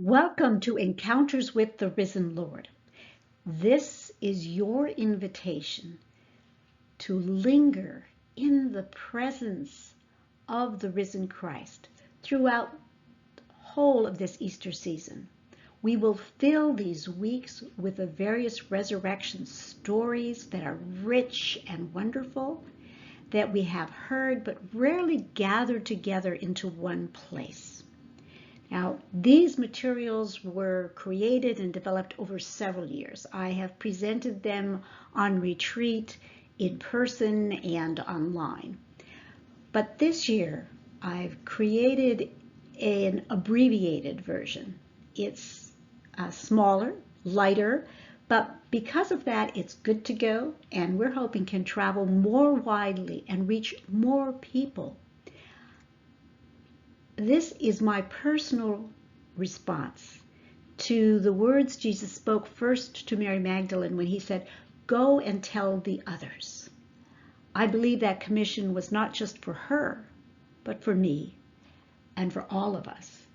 Welcome to Encounters with the Risen Lord. This is your invitation to linger in the presence of the risen Christ throughout the whole of this Easter season. We will fill these weeks with the various resurrection stories that are rich and wonderful, that we have heard but rarely gathered together into one place. Now, these materials were created and developed over several years. I have presented them on retreat, in person, and online. But this year, I've created an abbreviated version. It's smaller, lighter, but because of that, it's good to go, and we're hoping can travel more widely and reach more people. This is my personal response to the words Jesus spoke first to Mary Magdalene when he said, "Go and tell the others." I believe that commission was not just for her, but for me and for all of us.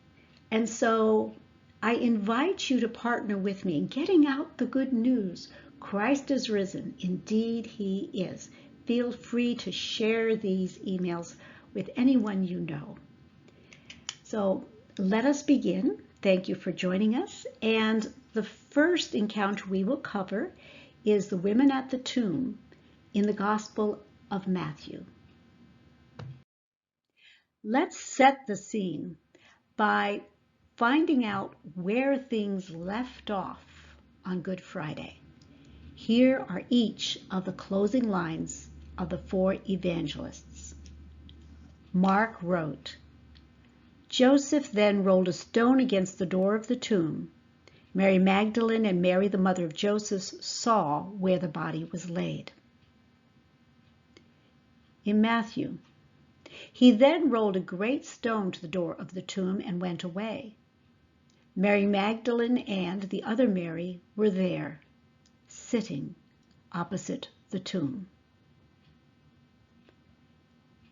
And so I invite you to partner with me in getting out the good news. Christ is risen. Indeed, he is. Feel free to share these emails with anyone you know. So let us begin. Thank you for joining us. And the first encounter we will cover is the women at the tomb in the Gospel of Matthew. Let's set the scene by finding out where things left off on Good Friday. Here are each of the closing lines of the four evangelists. Mark wrote, "Joseph then rolled a stone against the door of the tomb. Mary Magdalene and Mary, the mother of Joseph, saw where the body was laid." In Matthew, "He then rolled a great stone to the door of the tomb and went away. Mary Magdalene and the other Mary were there, sitting opposite the tomb."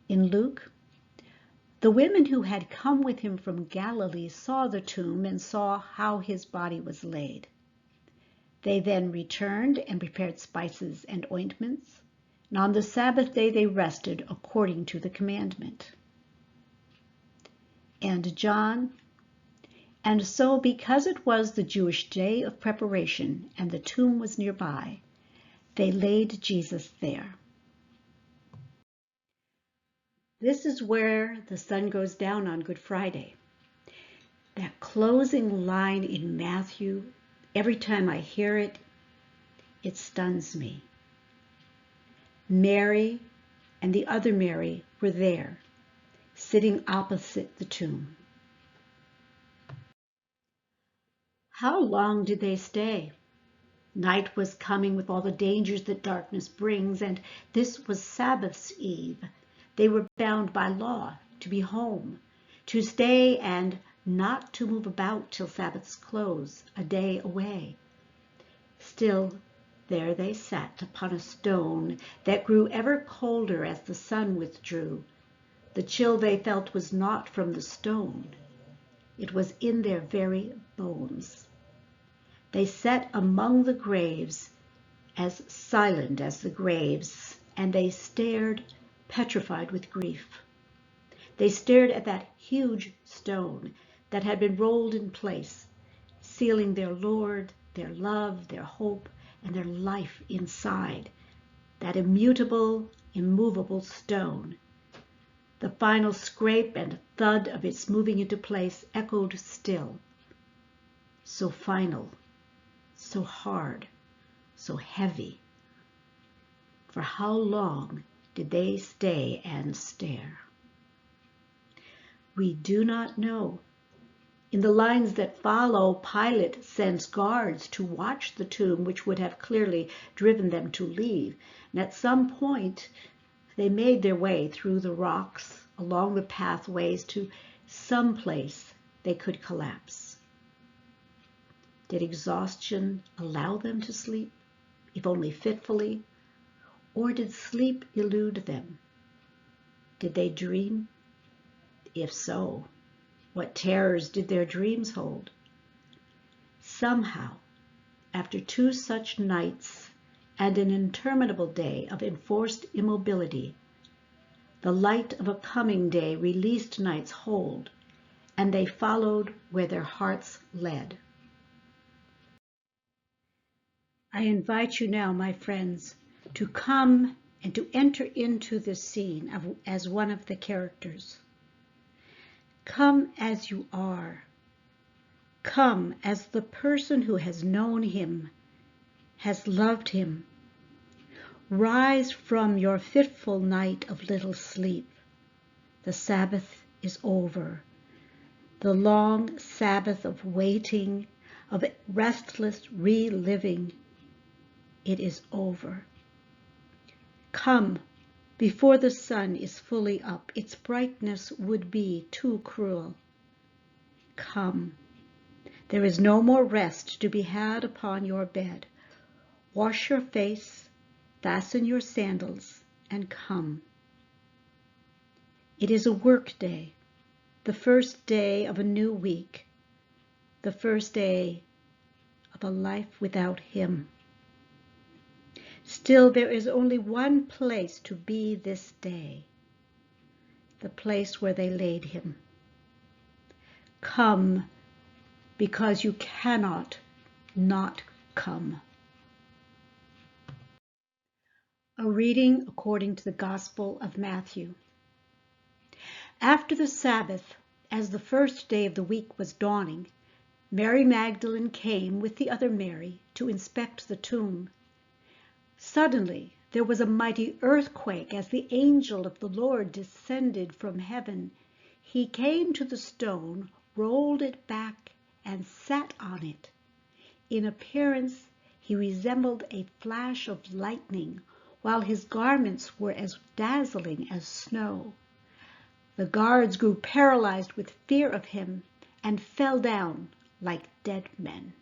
In Luke, "The women who had come with him from Galilee saw the tomb and saw how his body was laid. They then returned and prepared spices and ointments, and on the Sabbath day they rested according to the commandment." And John, "And so because it was the Jewish day of preparation and the tomb was nearby, they laid Jesus there." This is where the sun goes down on Good Friday. That closing line in Matthew, every time I hear it, it stuns me. Mary and the other Mary were there, sitting opposite the tomb. How long did they stay? Night was coming with all the dangers that darkness brings, and this was Sabbath's eve. They were bound by law to be home, to stay and not to move about till Sabbath's close, a day away. Still, there they sat upon a stone that grew ever colder as the sun withdrew. The chill they felt was not from the stone. It was in their very bones. They sat among the graves, as silent as the graves, and they stared, petrified with grief. They stared at that huge stone that had been rolled in place, sealing their Lord, their love, their hope, and their life inside, that immutable, immovable stone. The final scrape and thud of its moving into place echoed still. So final, so hard, so heavy. For how long did they stay and stare? We do not know. In the lines that follow, Pilate sends guards to watch the tomb, which would have clearly driven them to leave. And at some point, they made their way through the rocks, along the pathways to some place they could collapse. Did exhaustion allow them to sleep, if only fitfully? Or did sleep elude them? Did they dream? If so, what terrors did their dreams hold? Somehow, after 2 such nights and an interminable day of enforced immobility, the light of a coming day released night's hold, and they followed where their hearts led. I invite you now, my friends, to come and to enter into this scene as one of the characters. Come as you are. Come as the person who has known him, has loved him. Rise from your fitful night of little sleep. The Sabbath is over. The long Sabbath of waiting, of restless reliving. It is over. Come, before the sun is fully up, its brightness would be too cruel. Come, there is no more rest to be had upon your bed. Wash your face, fasten your sandals, and come. It is a work day, the first day of a new week, the first day of a life without him. Still, there is only one place to be this day, the place where they laid him. Come, because you cannot not come. A reading according to the Gospel of Matthew. After the Sabbath, as the first day of the week was dawning, Mary Magdalene came with the other Mary to inspect the tomb. Suddenly there was a mighty earthquake as the angel of the Lord descended from heaven. He came to the stone, rolled it back, and sat on it. In appearance he resembled a flash of lightning, while his garments were as dazzling as snow. The guards grew paralyzed with fear of him and fell down like dead men.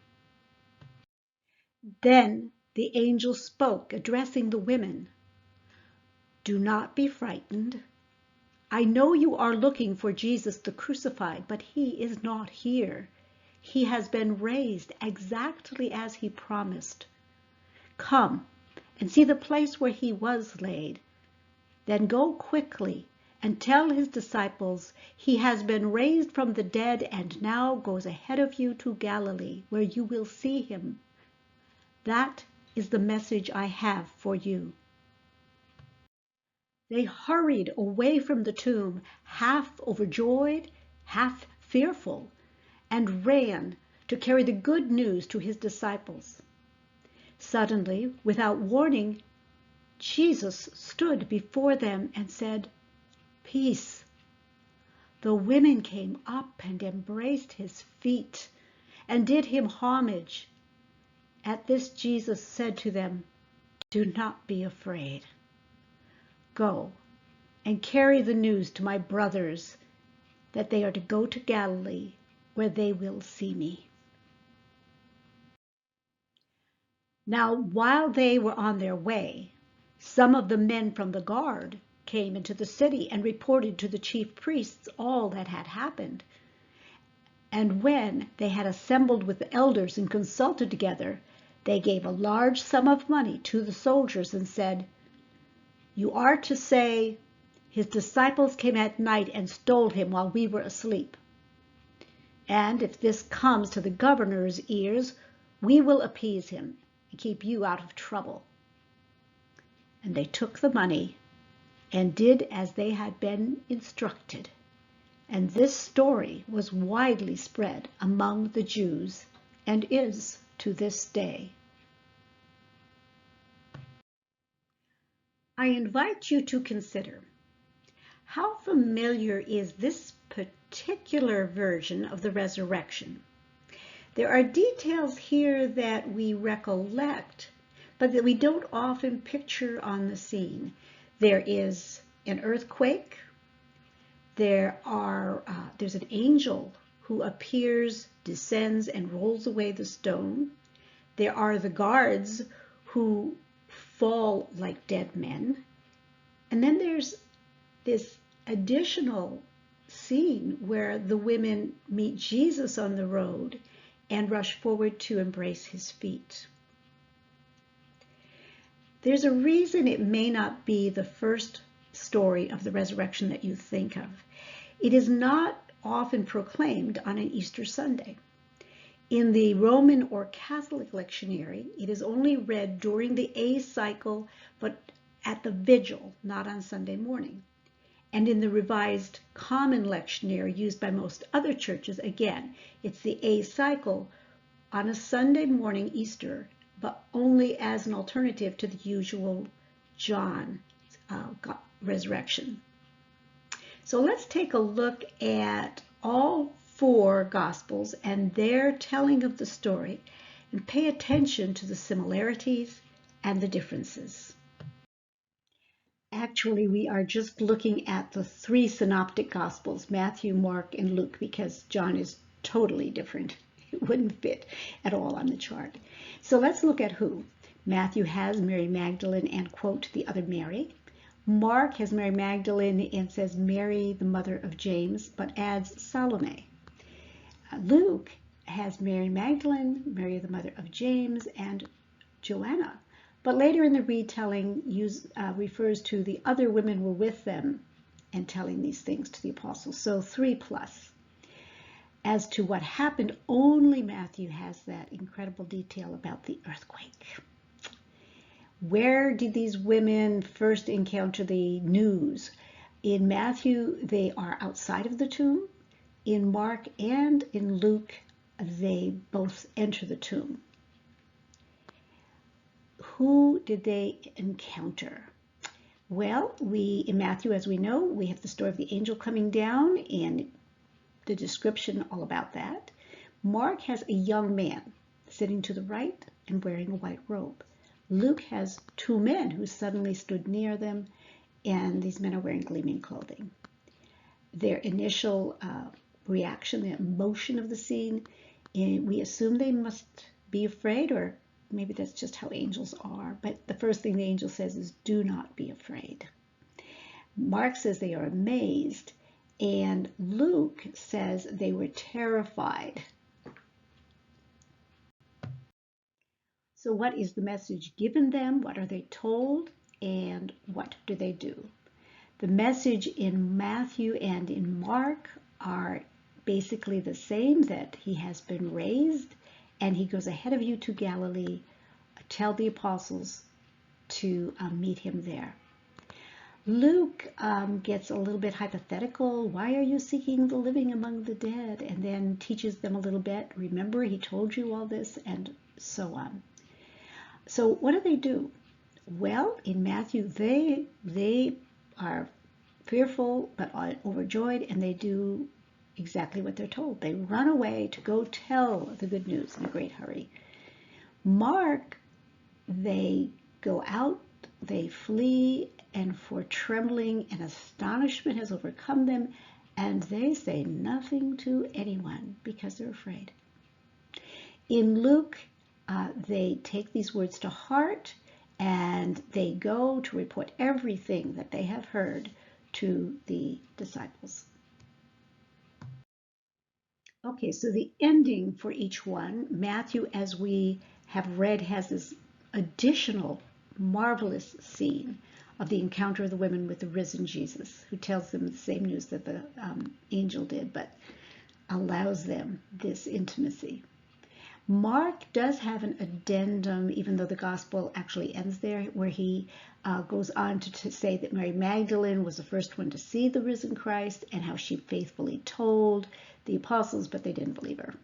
Then the angel spoke, addressing the women. Do not be frightened. I know you are looking for Jesus the crucified, but he is not here. He has been raised exactly as he promised. Come and see the place where he was laid. Then go quickly and tell his disciples he has been raised from the dead and now goes ahead of you to Galilee, where you will see him. That is the message I have for you. They hurried away from the tomb, half overjoyed, half fearful, and ran to carry the good news to his disciples. Suddenly, without warning, Jesus stood before them and said, Peace. The women came up and embraced his feet and did him homage. At this Jesus said to them, Do not be afraid. Go and carry the news to my brothers that they are to go to Galilee, where they will see me. Now, while they were on their way, some of the men from the guard came into the city and reported to the chief priests all that had happened. And when they had assembled with the elders and consulted together, they gave a large sum of money to the soldiers and said, You are to say, his disciples came at night and stole him while we were asleep. And if this comes to the governor's ears, we will appease him and keep you out of trouble. And they took the money and did as they had been instructed. And this story was widely spread among the Jews and is to this day. I invite you to consider, how familiar is this particular version of the resurrection? There are details here that we recollect, but that we don't often picture on the scene. There is an earthquake. There's an angel who appears, descends, and rolls away the stone. There are the guards who fall like dead men. And then there's this additional scene where the women meet Jesus on the road and rush forward to embrace his feet. There's a reason it may not be the first story of the resurrection that you think of. It is not often proclaimed on an Easter Sunday. In the Roman or Catholic lectionary, it is only read during the A cycle, but at the vigil, not on Sunday morning. And in the Revised Common Lectionary used by most other churches, again, it's the A cycle on a Sunday morning Easter, but only as an alternative to the usual John resurrection. So let's take a look at all four Gospels and their telling of the story, and pay attention to the similarities and the differences. Actually, we are just looking at the three synoptic Gospels, Matthew, Mark, and Luke, because John is totally different. It wouldn't fit at all on the chart. So let's look at who. Matthew has Mary Magdalene and, quote, the other Mary. Mark has Mary Magdalene and says Mary, the mother of James, but adds Salome. Luke has Mary Magdalene, Mary, the mother of James, and Joanna. But later in the retelling refers to the other women were with them and telling these things to the apostles. So 3+. As to what happened, only Matthew has that incredible detail about the earthquake. Where did these women first encounter the news? In Matthew, they are outside of the tomb. In Mark and in Luke, they both enter the tomb. Who did they encounter? Well, in Matthew, as we know, we have the story of the angel coming down and the description all about that. Mark has a young man sitting to the right and wearing a white robe. Luke has two men who suddenly stood near them, and these men are wearing gleaming clothing. Their initial reaction, the emotion of the scene, we assume they must be afraid, or maybe that's just how angels are. But the first thing the angel says is, do not be afraid. Mark says they are amazed, and Luke says they were terrified. So what is the message given them? What are they told? And what do they do? The message in Matthew and in Mark are basically the same, that he has been raised and he goes ahead of you to Galilee. Tell the apostles to meet him there. Luke gets a little bit hypothetical. Why are you seeking the living among the dead? And then teaches them a little bit. Remember, he told you all this, and so on. So what do? Well, in Matthew, they are fearful but are overjoyed, and they do exactly what they're told. They run away to go tell the good news in a great hurry. Mark, they go out, they flee, and for trembling and astonishment has overcome them, and they say nothing to anyone because they're afraid. In Luke, they take these words to heart, and they go to report everything that they have heard to the disciples. Okay, so the ending for each one, Matthew, as we have read, has this additional marvelous scene of the encounter of the women with the risen Jesus, who tells them the same news that the angel did, but allows them this intimacy. Mark does have an addendum, even though the gospel actually ends there, where he goes on to say that Mary Magdalene was the first one to see the risen Christ and how she faithfully told the apostles, but they didn't believe her.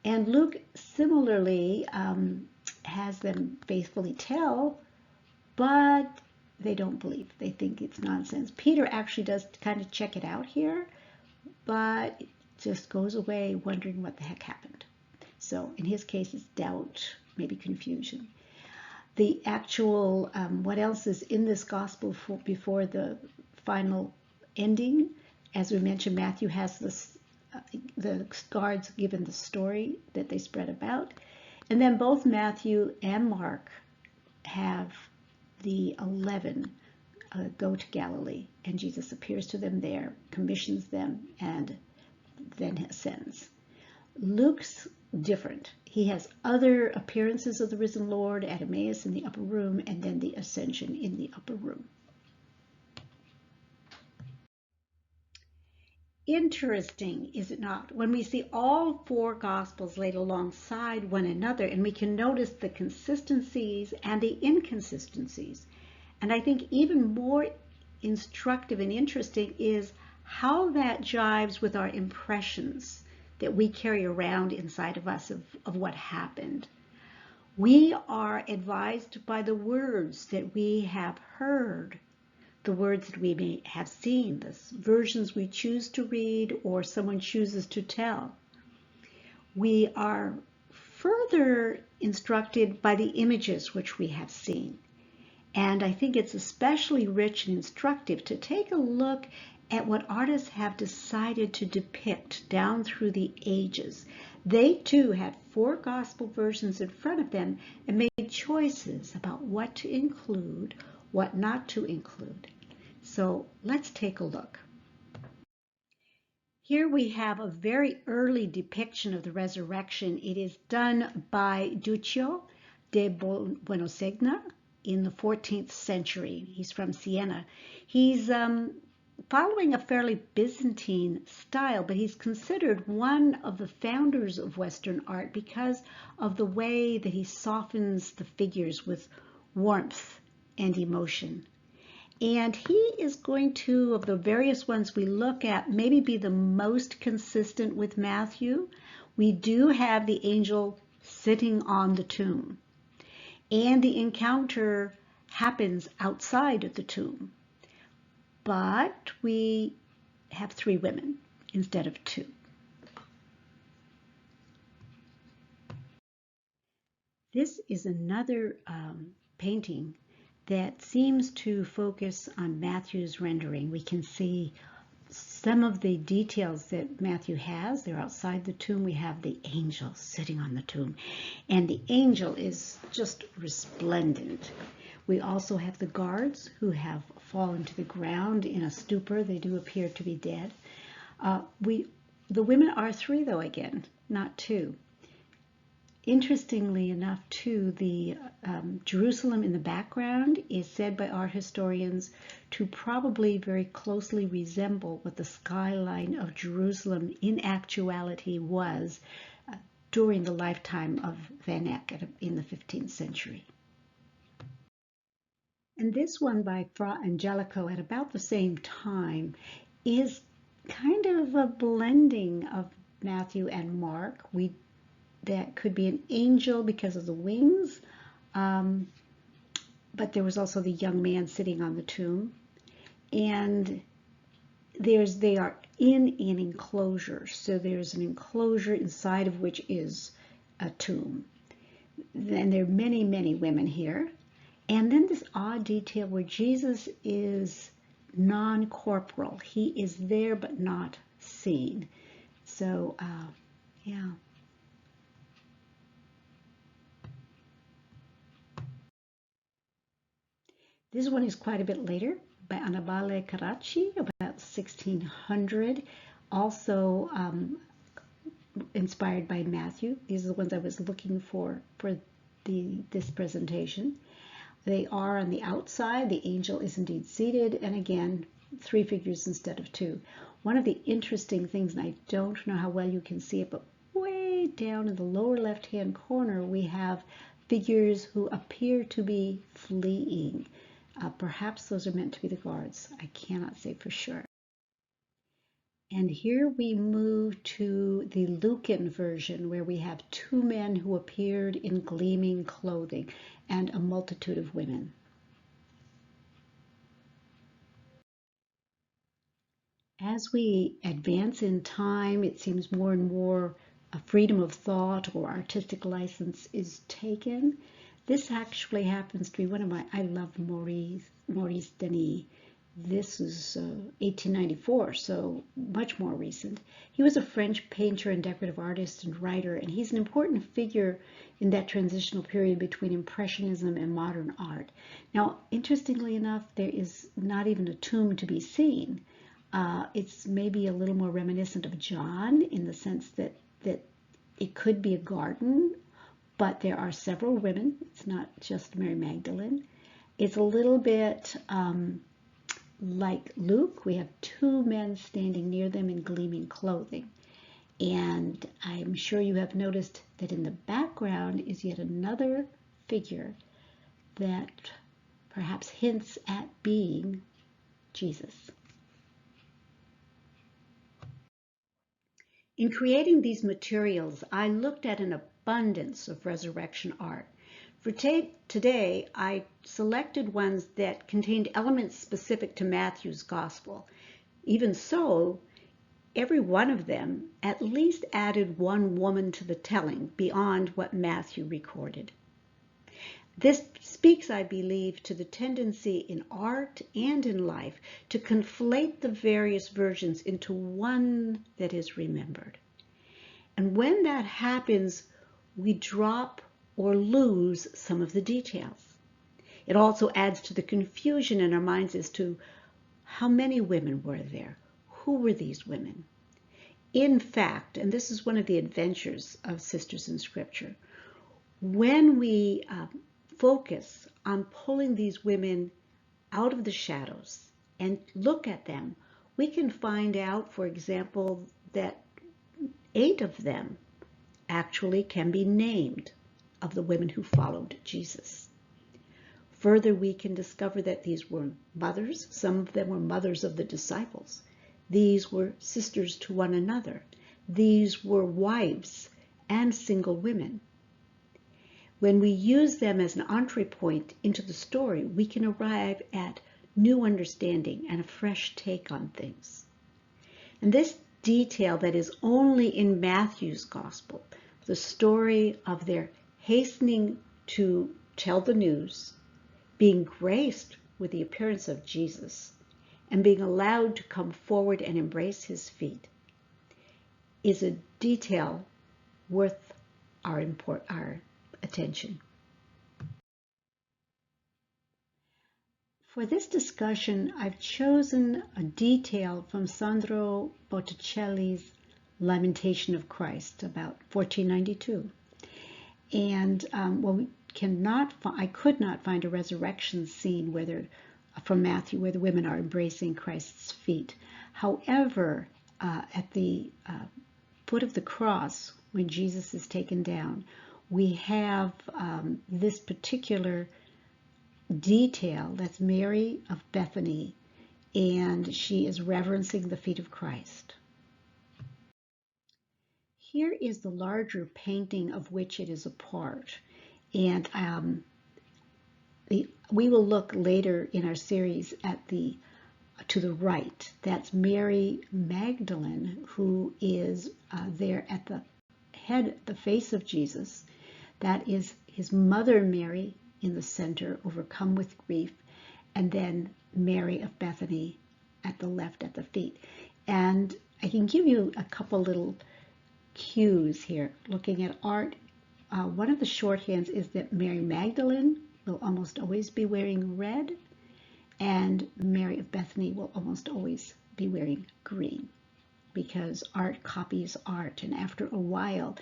And Luke similarly has them faithfully tell, but they don't believe. They think it's nonsense. Peter actually does kind of check it out here, but it just goes away wondering what the heck happened. So in his case, it's doubt, maybe confusion. The actual, what else is in this gospel before the final ending? As we mentioned, Matthew has this, the guards given the story that they spread about. And then both Matthew and Mark have the 11 go to Galilee, and Jesus appears to them there, commissions them, and then ascends. Luke's different. He has other appearances of the risen Lord at Emmaus in the upper room, and then the ascension in the upper room. Interesting, is it not, when we see all four Gospels laid alongside one another, and we can notice the consistencies and the inconsistencies. And I think even more instructive and interesting is how that jives with our impressions that we carry around inside of us of what happened. We are advised by the words that we have heard, the words that we may have seen, the versions we choose to read or someone chooses to tell. We are further instructed by the images which we have seen. And I think it's especially rich and instructive to take a look at what artists have decided to depict down through the ages. They too had four gospel versions in front of them and made choices about what to include, what not to include. So let's take a look. Here we have a very early depiction of the resurrection. It is done by Duccio de Buonosegna in the 14th century. He's from Siena. He's following a fairly Byzantine style, but he's considered one of the founders of Western art because of the way that he softens the figures with warmth and emotion. And he is going to, of the various ones we look at, maybe be the most consistent with Matthew. We do have the angel sitting on the tomb, and the encounter happens outside of the tomb. But we have three women instead of two. This is another painting that seems to focus on Matthew's rendering. We can see some of the details that Matthew has. They're outside the tomb. We have the angel sitting on the tomb, and the angel is just resplendent. We also have the guards who have fallen to the ground in a stupor. They do appear to be dead. The women are three, though, again, not two. Interestingly enough, too, the Jerusalem in the background is said by art historians to probably very closely resemble what the skyline of Jerusalem in actuality was during the lifetime of Van Eyck in the 15th century. And this one by Fra Angelico at about the same time is kind of a blending of Matthew and Mark. That could be an angel because of the wings, but there was also the young man sitting on the tomb. And they are in an enclosure, so there's an enclosure inside of which is a tomb. And there are many, many women here. And then this odd detail where Jesus is non-corporal. He is there but not seen. So, yeah. This one is quite a bit later by Annibale Carracci, about 1600, also inspired by Matthew. These are the ones I was looking for this presentation. They are on the outside. The angel is indeed seated, and again, three figures instead of two. One of the interesting things, and I don't know how well you can see it, but way down in the lower left-hand corner, we have figures who appear to be fleeing. Perhaps those are meant to be the guards. I cannot say for sure. And here we move to the Lucan version, where we have two men who appeared in gleaming clothing and a multitude of women. As we advance in time, it seems more and more a freedom of thought or artistic license is taken. This actually happens to be one of I love Maurice Denis. This is 1894, so much more recent. He was a French painter and decorative artist and writer, and he's an important figure in that transitional period between Impressionism and modern art. Now, interestingly enough, there is not even a tomb to be seen. It's maybe a little more reminiscent of John in the sense that It could be a garden, but there are several women. It's not just Mary Magdalene. It's a little bit like Luke. We have two men standing near them in gleaming clothing. And I'm sure you have noticed that in the background is yet another figure that perhaps hints at being Jesus. In creating these materials, I looked at an abundance of resurrection art. For today, I selected ones that contained elements specific to Matthew's gospel. Even so, every one of them at least added one woman to the telling beyond what Matthew recorded. This speaks, I believe, to the tendency in art and in life to conflate the various versions into one that is remembered. And when that happens, we drop or lose some of the details. It also adds to the confusion in our minds as to how many women were there. Who were these women? In fact, and this is one of the adventures of Sisters in Scripture, when we focus on pulling these women out of the shadows and look at them, we can find out, for example, that 8 of them actually can be named of the women who followed Jesus. Further, we can discover that these were mothers. Some of them were mothers of the disciples. These were sisters to one another. These were wives and single women. When we use them as an entree point into the story, we can arrive at new understanding and a fresh take on things. And this detail that is only in Matthew's gospel, the story of their hastening to tell the news, being graced with the appearance of Jesus, and being allowed to come forward and embrace his feet, is a detail worth our attention. For this discussion, I've chosen a detail from Sandro Botticelli's Lamentation of Christ, about 1492. And I could not find a resurrection scene from Matthew where the women are embracing Christ's feet. However, at the foot of the cross, when Jesus is taken down, we have this particular detail. That's Mary of Bethany, and she is reverencing the feet of Christ. Here is the larger painting of which it is a part, and we will look later in our series at to the right. That's Mary Magdalene, who is there at the head, the face of Jesus. That is his mother Mary in the center, overcome with grief, and then Mary of Bethany at the left at the feet. And I can give you a couple little cues here. Looking at art, one of the shorthands is that Mary Magdalene will almost always be wearing red, and Mary of Bethany will almost always be wearing green, because art copies art, and after a while,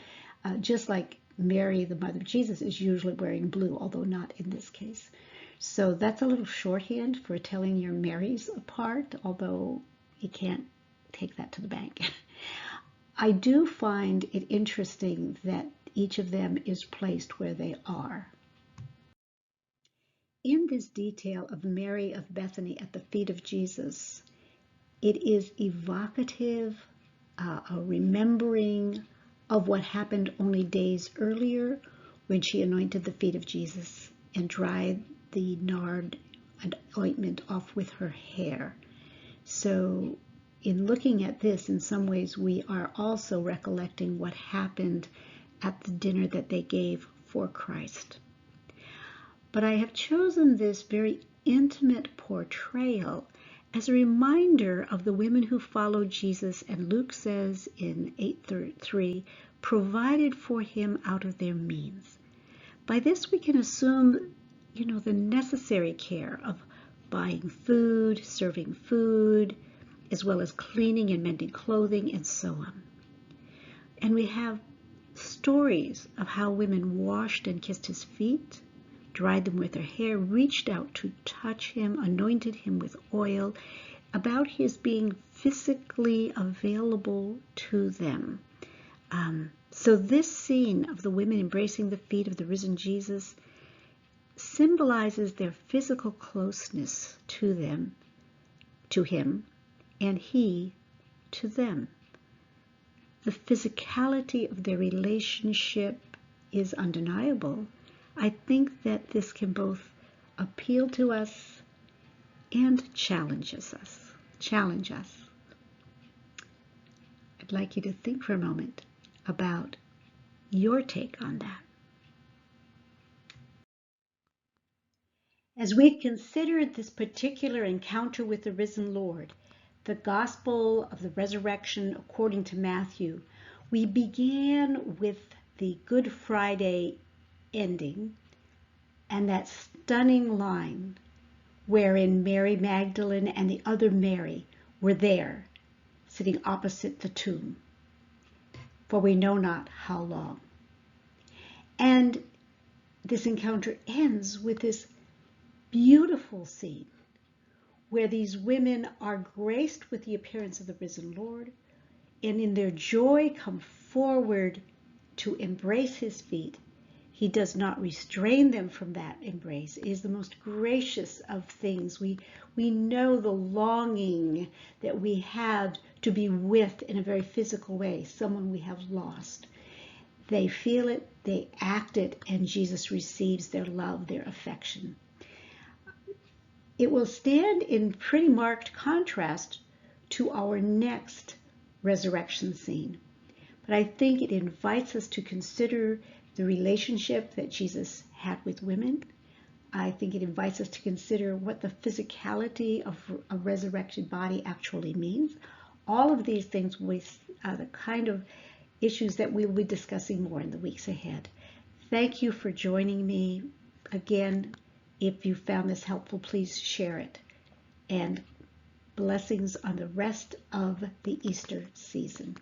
just like Mary, the mother of Jesus, is usually wearing blue, although not in this case. So that's a little shorthand for telling your Marys apart, although you can't take that to the bank. I do find it interesting that each of them is placed where they are. In this detail of Mary of Bethany at the feet of Jesus, it is evocative, a remembering of what happened only days earlier when she anointed the feet of Jesus and dried the nard and ointment off with her hair. So in looking at this, in some ways, we are also recollecting what happened at the dinner that they gave for Christ. But I have chosen this very intimate portrayal as a reminder of the women who followed Jesus, and Luke says in 8:3, provided for him out of their means. By this we can assume, the necessary care of buying food, serving food, as well as cleaning and mending clothing, and so on. And we have stories of how women washed and kissed his feet, dried them with their hair, reached out to touch him, anointed him with oil, about his being physically available to them. So this scene of the women embracing the feet of the risen Jesus symbolizes their physical closeness to them, to him, and he to them. The physicality of their relationship is undeniable. I think that this can both appeal to us and challenge us. I'd like you to think for a moment about your take on that. As we consider this particular encounter with the risen Lord, the gospel of the resurrection according to Matthew, we began with the Good Friday ending and that stunning line wherein Mary Magdalene and the other Mary were there, sitting opposite the tomb, for we know not how long. And this encounter ends with this beautiful scene where these women are graced with the appearance of the risen Lord, and in their joy come forward to embrace his feet. He does not restrain them from that embrace. It is the most gracious of things. We know the longing that we have to be with, in a very physical way, someone we have lost. They feel it, they act it, and Jesus receives their love, their affection. It will stand in pretty marked contrast to our next resurrection scene. But I think it invites us to consider the relationship that Jesus had with women. I think it invites us to consider what the physicality of a resurrected body actually means. All of these things are the kind of issues that we will be discussing more in the weeks ahead. Thank you for joining me. Again, if you found this helpful, please share it. And blessings on the rest of the Easter season.